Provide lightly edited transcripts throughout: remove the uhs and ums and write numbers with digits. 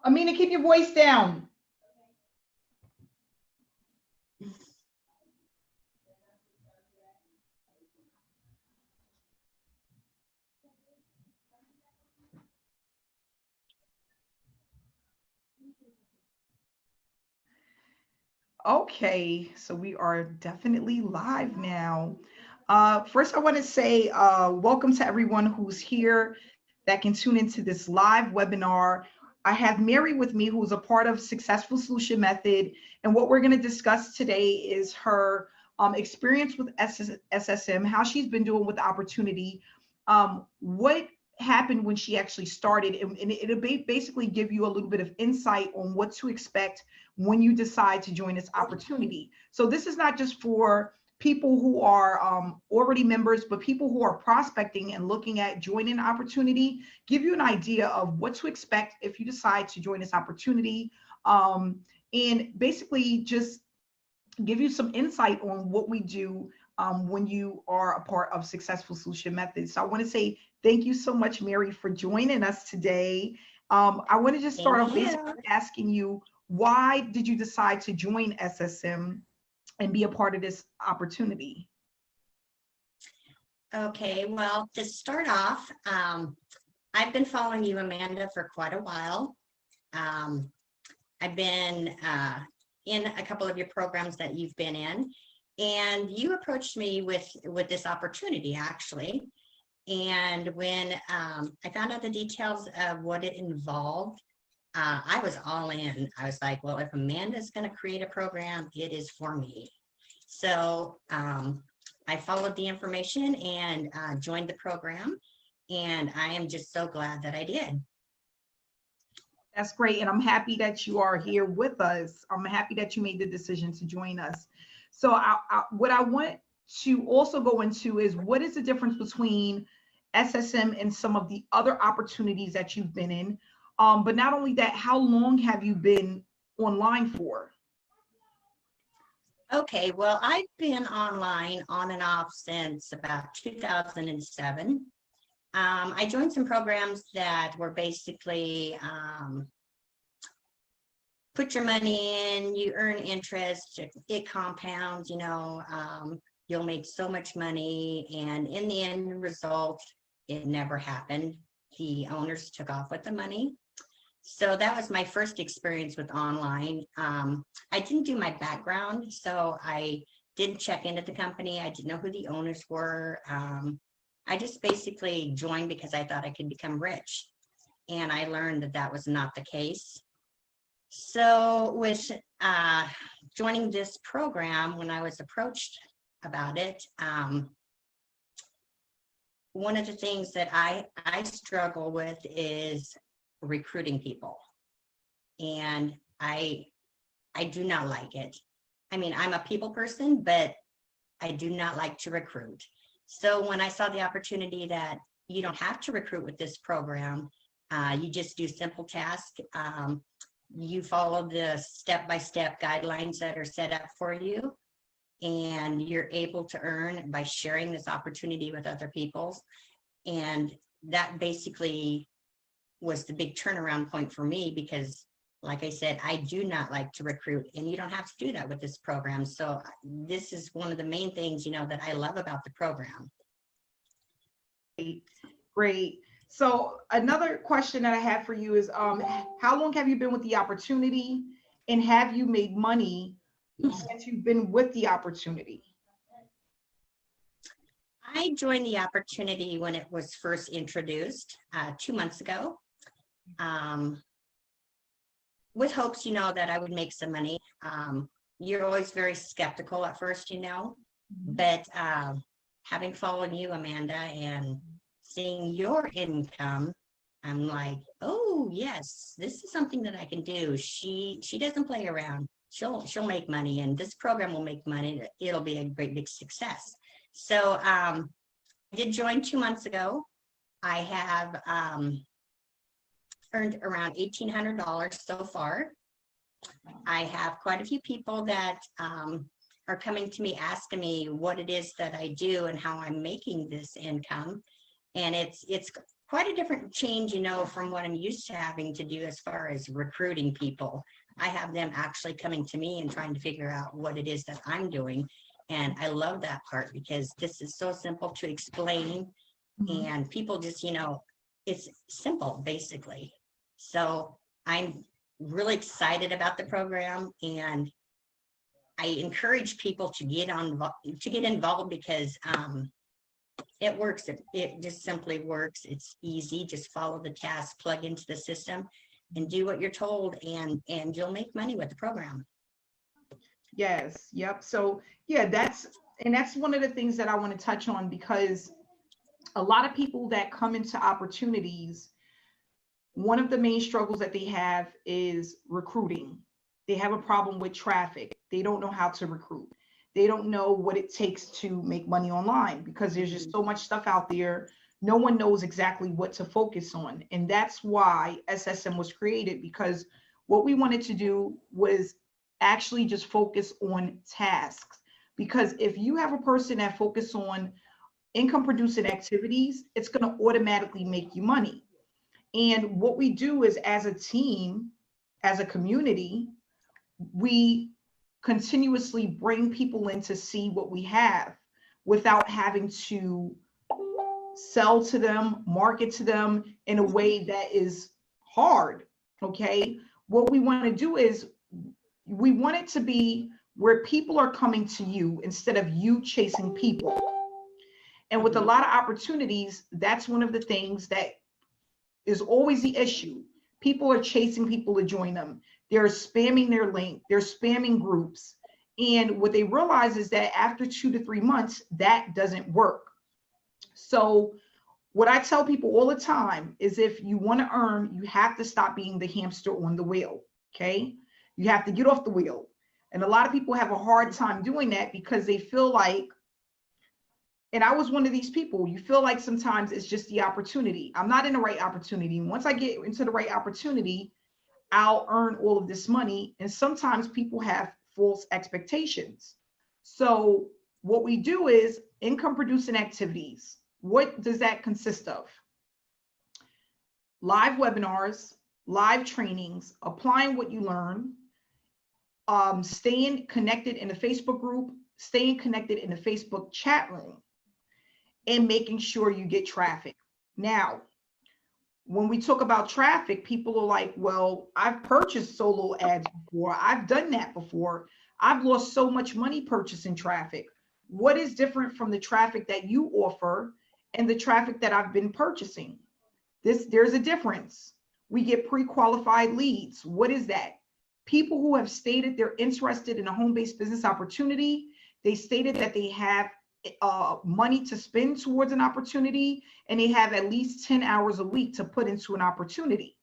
Amina, keep your voice down. Okay, so we are definitely live now. First, I want to say welcome to everyone who's here that can tune into this live webinar. I have Mary with me, who's a part of Successful Solution Method. And what we're going to discuss today is her experience with SSM, how she's been doing with the opportunity, what happened when she actually started, and it'll basically give you a little bit of insight on what to expect when you decide to join this opportunity. So this is not just for people who are already members, but people who are prospecting and looking at joining an opportunity, give you an idea of what to expect if you decide to join this opportunity, and basically just give you some insight on what we do when you are a part of Successful Solution Methods. So I want to say thank you so much, Mary, for joining us today. I want to just start off basically asking you, why did you decide to join SSM and be a part of this opportunity? Okay, well, to start off, I've been following you, Amanda, for quite a while. I've been in a couple of your programs that you've been in, and you approached me with this opportunity, actually. And when I found out the details of what it involved, I was all in. I was like, well, if Amanda's going to create a program, it is for me. So I followed the information and joined the program, and I am just so glad that I did. That's great, and I'm happy that you are here with us. I'm happy that you made the decision to join us. So what I want to also go into is, what is the difference between SSM and some of the other opportunities that you've been in? But not only that, how long have you been online for? Okay, well, I've been online on and off since about 2007. I joined some programs that were basically put your money in, you earn interest, it compounds, you know, you'll make so much money, and in the end result, it never happened. The owners took off with the money. So that was my first experience with online. I didn't do my background, so I didn't check into the company. I didn't know who the owners were. I just basically joined because I thought I could become rich. And I learned that that was not the case. So with joining this program, when I was approached about it, one of the things that I struggle with is recruiting people, and I do not like it. I mean, I'm a people person, but I do not like to recruit. So when I saw the opportunity that you don't have to recruit with this program, you just do simple tasks, you follow the step-by-step guidelines that are set up for you, and you're able to earn by sharing this opportunity with other people. And that basically was the big turnaround point for me, because like I said, I do not like to recruit, and you don't have to do that with this program. So this is one of the main things, you know, that I love about the program. Great. So another question that I have for you is, how long have you been with the opportunity, and have you made money since you've been with the opportunity? I joined the opportunity when it was first introduced 2 months ago, with hopes, you know, that I would make some money. You're always very skeptical at first, you know, but having followed you, Amanda, and seeing your income, I'm like, oh yes, this is something that I can do. She doesn't play around. She'll make money, and this program will make money. It'll be a great big success. So I did join 2 months ago. I have earned around $1,800 so far. I have quite a few people that are coming to me asking me what it is that I do and how I'm making this income. And it's quite a different change, from what I'm used to having to do as far as recruiting people. I have them actually coming to me and trying to figure out what it is that I'm doing. And I love that part because this is so simple to explain, Mhm. and people just, it's simple basically. So I'm really excited about the program, and I encourage people to get involved because it works. It just simply works. It's easy. Just follow the task, plug into the system, and do what you're told, and you'll make money with the program. Yes. Yep. So yeah, that's one of the things that I want to touch on, because a lot of people that come into opportunities, one of the main struggles that they have is recruiting. They have a problem with traffic. They don't know how to recruit. They don't know what it takes to make money online because there's just Mhm. so much stuff out there. No one knows exactly what to focus on. And that's why SSM was created, because what we wanted to do was actually just focus on tasks. Because if you have a person that focus on income producing activities, it's going to automatically make you money. And what we do is, as a team, as a community, we continuously bring people in to see what we have without having to sell to them, market to them in a way that is hard. Okay. What we want to do is we want it to be where people are coming to you instead of you chasing people. And with a Mhm. lot of opportunities, that's one of the things that is always the issue. People are chasing people to join them. They're spamming their link, they're spamming groups. And what they realize is that after 2 to 3 months, that doesn't work. So, what I tell people all the time is if you want to earn, you have to stop being the hamster on the wheel. Okay. You have to get off the wheel. And a lot of people have a hard time doing that because they feel like, and I was one of these people, you feel like sometimes it's just the opportunity. I'm not in the right opportunity. Once I get into the right opportunity, I'll earn all of this money. And sometimes people have false expectations. So, what we do is income producing activities. What does that consist of? Live webinars, live trainings, applying what you learn, staying connected in the Facebook group, staying connected in the Facebook chat room, and making sure you get traffic. Now, when we talk about traffic, people are like, well, I've purchased solo ads before. I've done that before. I've lost so much money purchasing traffic. What is different from the traffic that you offer and the traffic that I've been purchasing? There's a difference. We get pre-qualified leads. What is that? People who have stated they're interested in a home-based business opportunity. They stated that they have money to spend towards an opportunity, and they have at least 10 hours a week to put into an opportunity.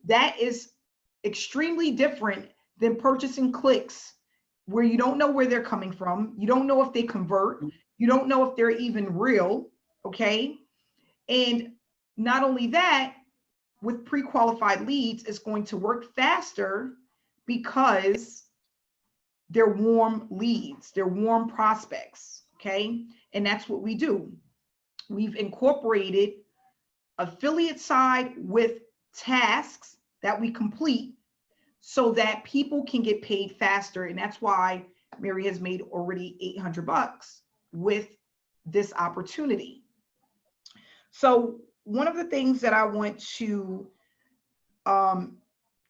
That is extremely different than purchasing clicks where you don't know where they're coming from. You don't know if they convert. You don't know if they're even real. Okay. And not only that, with pre-qualified leads, it's going to work faster because they're warm leads, they're warm prospects. Okay. And that's what we do. We've incorporated affiliate side with tasks that we complete so that people can get paid faster. And that's why Mary has made already $800 with this opportunity. So one of the things that I want to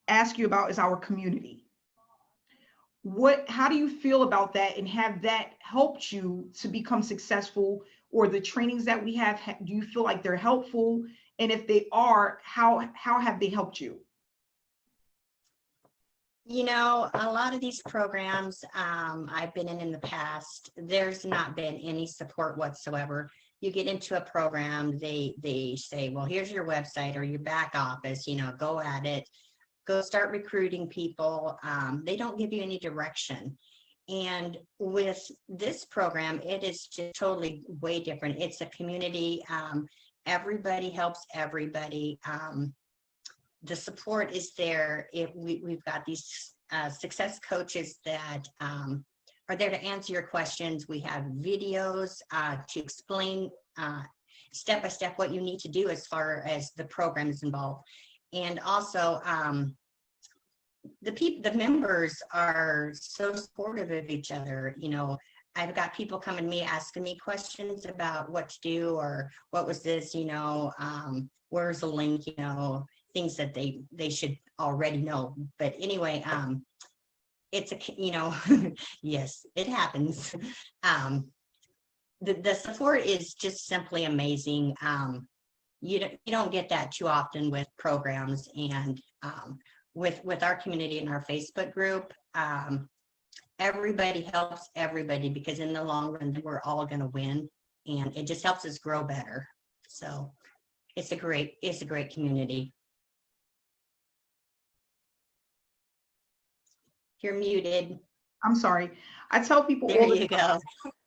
ask you about is our community. How do you feel about that, and have that helped you to become successful, or the trainings that we have, do you feel like they're helpful? And if they are, how have they helped you? A lot of these programs I've been in the past, there's not been any support whatsoever. You get into a program, they say, well, here's your website or your back office, go at it, go start recruiting people. They don't give you any direction. And with this program, it is just totally way different. It's a community. Everybody helps everybody. The support is there. We've got these success coaches that are there to answer your questions. We have videos to explain step by step what you need to do as far as the program is involved. And also, the members are so supportive of each other. You know, I've got people coming to me asking me questions about what to do, or what was this, you know, where's the link, you know, things that they should already know. But anyway, it's a, you know, yes, it happens. The support is just simply amazing. You don't get that too often with programs, and with our community and our Facebook group, everybody helps everybody, because in the long run, we're all going to win, and it just helps us grow better. So it's a great community. You're muted. I'm sorry. I tell people There you go.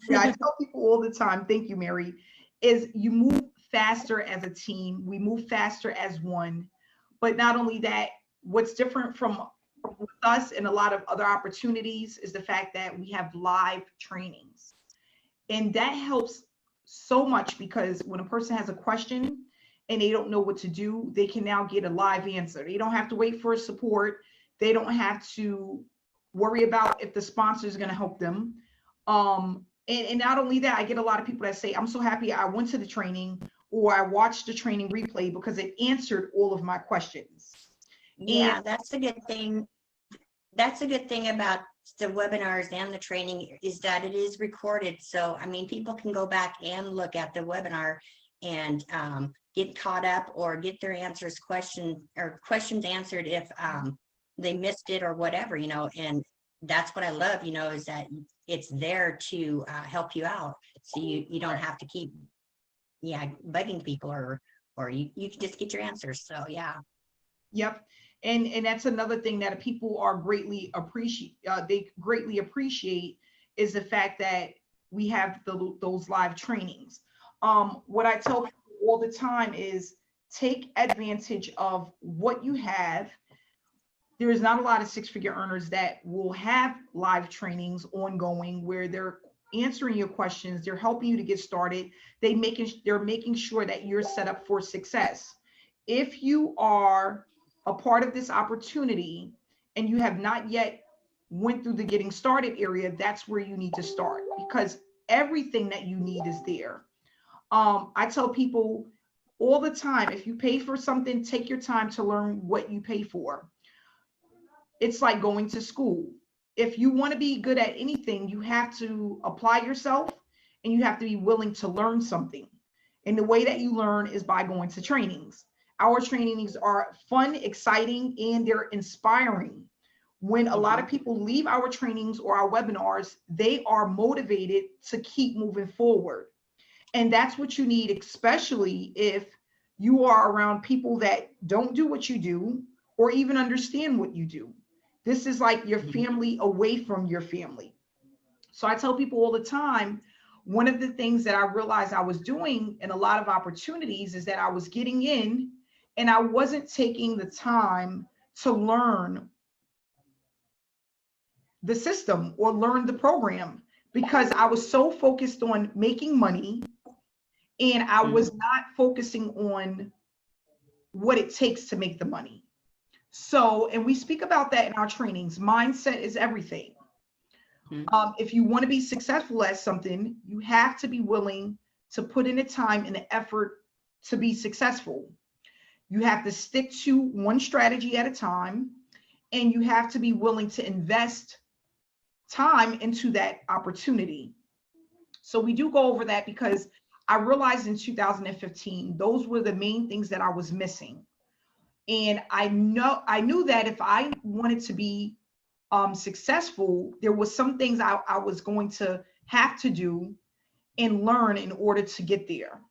Yeah, I tell people all the time, thank you, Mary, is you move faster as a team. We move faster as one. But not only that, what's different from with us and a lot of other opportunities is the fact that we have live trainings. And that helps so much, because when a person has a question and they don't know what to do, they can now get a live answer. They don't have to wait for support. They don't have to worry about if the sponsor is going to help them. And not only that, I get a lot of people that say, I'm so happy I went to the training, or I watched the training replay, because it answered all of my questions. Yeah, that's a good thing. That's a good thing about the webinars and the training, is that it is recorded. So, I mean, people can go back and look at the webinar and get caught up, or get their questions answered if they missed it or whatever, you know. And that's what I love, you know, is that it's there to help you out. So you don't have to keep, bugging people, or you can just get your answers. So, yeah. Yep. And that's another thing that people are greatly appreciate. They greatly appreciate is the fact that we have those live trainings. What I tell people all the time is take advantage of what you have. There is not a lot of six-figure earners that will have live trainings ongoing where they're answering your questions, they're helping you to get started, they're making sure that you're set up for success. If you are a part of this opportunity and you have not yet went through the getting started area, that's where you need to start, because everything that you need is there. I tell people all the time, if you pay for something, take your time to learn what you pay for. It's like going to school. If you want to be good at anything, you have to apply yourself, and you have to be willing to learn something. And the way that you learn is by going to trainings. Our trainings are fun, exciting, and they're inspiring. When a lot of people leave our trainings or our webinars, they are motivated to keep moving forward. And that's what you need, especially if you are around people that don't do what you do or even understand what you do. This is like your family away from your family. So I tell people all the time, one of the things that I realized I was doing in a lot of opportunities is that I was getting in and I wasn't taking the time to learn the system or learn the program, because I was so focused on making money, and I was not focusing on what it takes to make the money. So, and we speak about that in our trainings. Mindset is everything. If you want to be successful at something, you have to be willing to put in the time and the effort to be successful. You have to stick to one strategy at a time, and you have to be willing to invest time into that opportunity. So we do go over that, because I realized in 2015, those were the main things that I was missing. And I knew that if I wanted to be successful, there was some things I was going to have to do and learn in order to get there.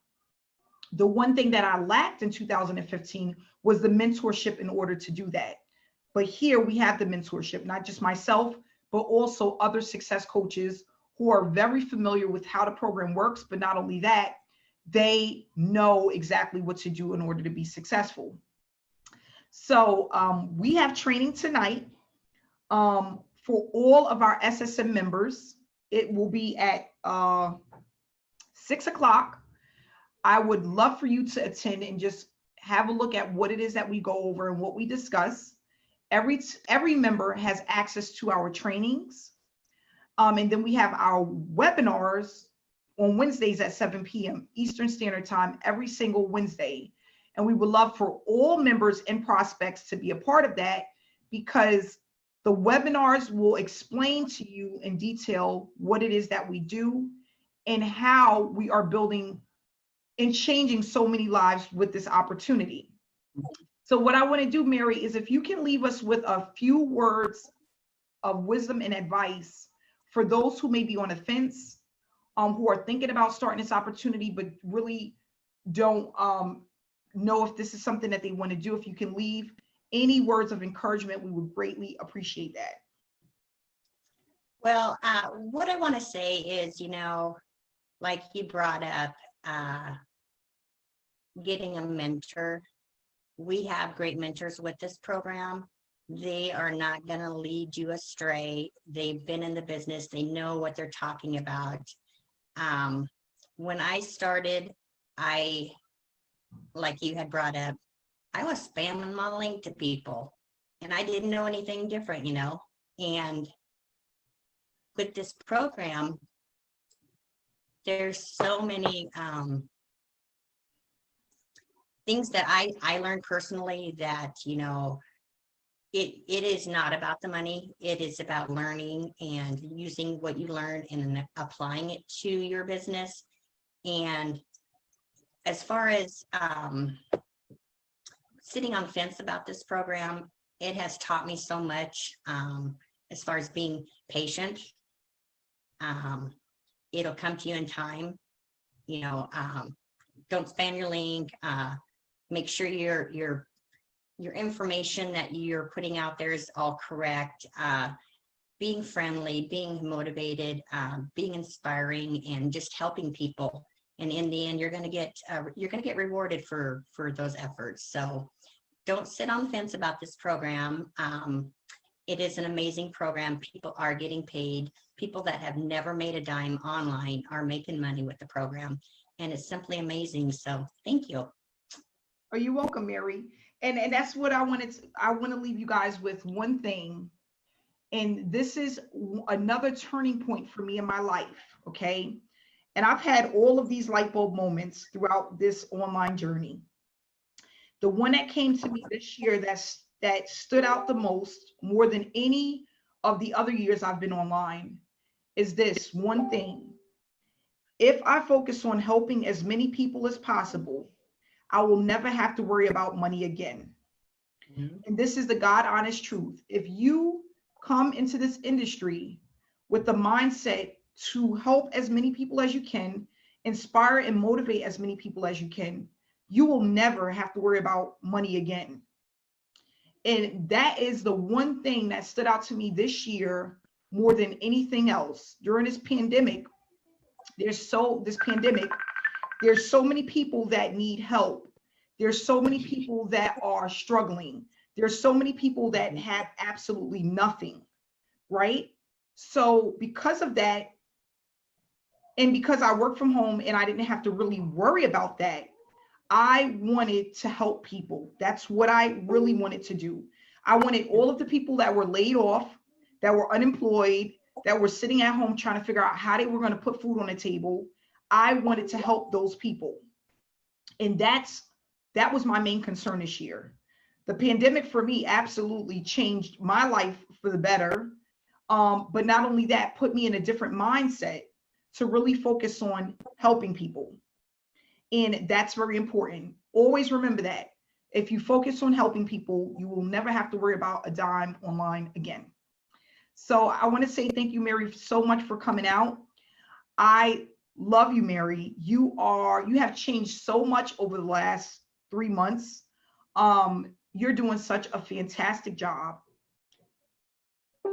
The one thing that I lacked in 2015 was the mentorship in order to do that. But here we have the mentorship, not just myself, but also other success coaches who are very familiar with how the program works. But not only that, they know exactly what to do in order to be successful. So we have training tonight for all of our SSM members. It will be at 6 o'clock. I would love for you to attend and just have a look at what it is that we go over and what we discuss. Every member has access to our trainings. And then we have our webinars on Wednesdays at 7 p.m. Eastern Standard Time every single Wednesday. And we would love for all members and prospects to be a part of that, because the webinars will explain to you in detail what it is that we do and how we are building and changing so many lives with this opportunity. So what I want to do, Mary, is if you can leave us with a few words of wisdom and advice for those who may be on the fence, who are thinking about starting this opportunity, but really don't know if this is something that they want to do. If you can leave any words of encouragement, we would greatly appreciate that. Well, what I want to say is, like you brought up, getting a mentor. We have great mentors with this program. They are not going to lead you astray. They've been in the business. They know what they're talking about. When I started, like you had brought up, I was spamming my link to people, and I didn't know anything different, and with this program, there's so many things that I learned personally that, it is not about the money. It is about learning and using what you learn and applying it to your business. And as far as sitting on the fence about this program, it has taught me so much, as far as being patient. It'll come to you in time. Don't spam your link. Make sure your information that you're putting out there is all correct. Being friendly, being motivated, being inspiring, and just helping people. And in the end, you're going to get rewarded for those efforts. So don't sit on the fence about this program. It is an amazing program. People are getting paid. People that have never made a dime online are making money with the program, and it's simply amazing. So thank you. Are you welcome, Mary? And that's what I wanted. I want to leave you guys with one thing, and this is another turning point for me in my life. Okay, and I've had all of these light bulb moments throughout this online journey. The one that came to me this year that stood out the most, more than any of the other years I've been online, is this one thing. If I focus on helping as many people as possible, I will never have to worry about money again. Mm-hmm. And this is the God honest truth. If you come into this industry with the mindset to help as many people as you can, inspire and motivate as many people as you can, you will never have to worry about money again. And that is the one thing that stood out to me this year more than anything else. During this pandemic, there's so many people that need help. There's so many people that are struggling. There's so many people that have absolutely nothing, right? So because of that, and because I work from home and I didn't have to really worry about that, I wanted to help people. That's what I really wanted to do. I wanted all of the people that were laid off, that were unemployed, that were sitting at home trying to figure out how they were going to put food on the table. I wanted to help those people. And that was my main concern this year. The pandemic for me absolutely changed my life for the better. But not only that, put me in a different mindset to really focus on helping people. And that's very important. Always remember that. If you focus on helping people, you will never have to worry about a dime online again. So I want to say thank you, Mary, so much for coming out. I love you, Mary. You have changed so much over the last 3 months. You're doing such a fantastic job.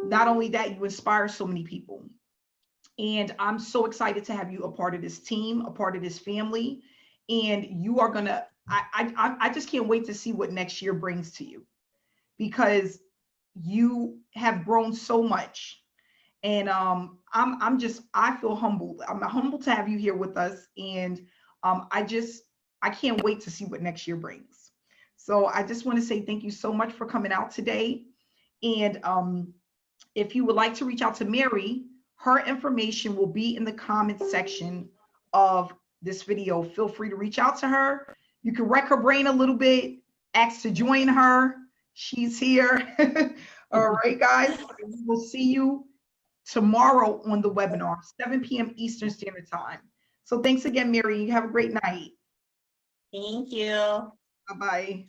Not only that, you inspire so many people. And I'm so excited to have you a part of this team, a part of this family. And you are gonna, I just can't wait to see what next year brings to you, because you have grown so much. And I feel humbled. I'm humbled to have you here with us. And I can't wait to see what next year brings. So I just want to say thank you so much for coming out today. And if you would like to reach out to Mary, her information will be in the comments section of this video. Feel free to reach out to her. You can wreck her brain a little bit, ask to join her. She's here. All right, guys. We'll see you tomorrow on the webinar, 7 p.m. Eastern Standard Time. So thanks again, Mary. You have a great night. Thank you. Bye-bye.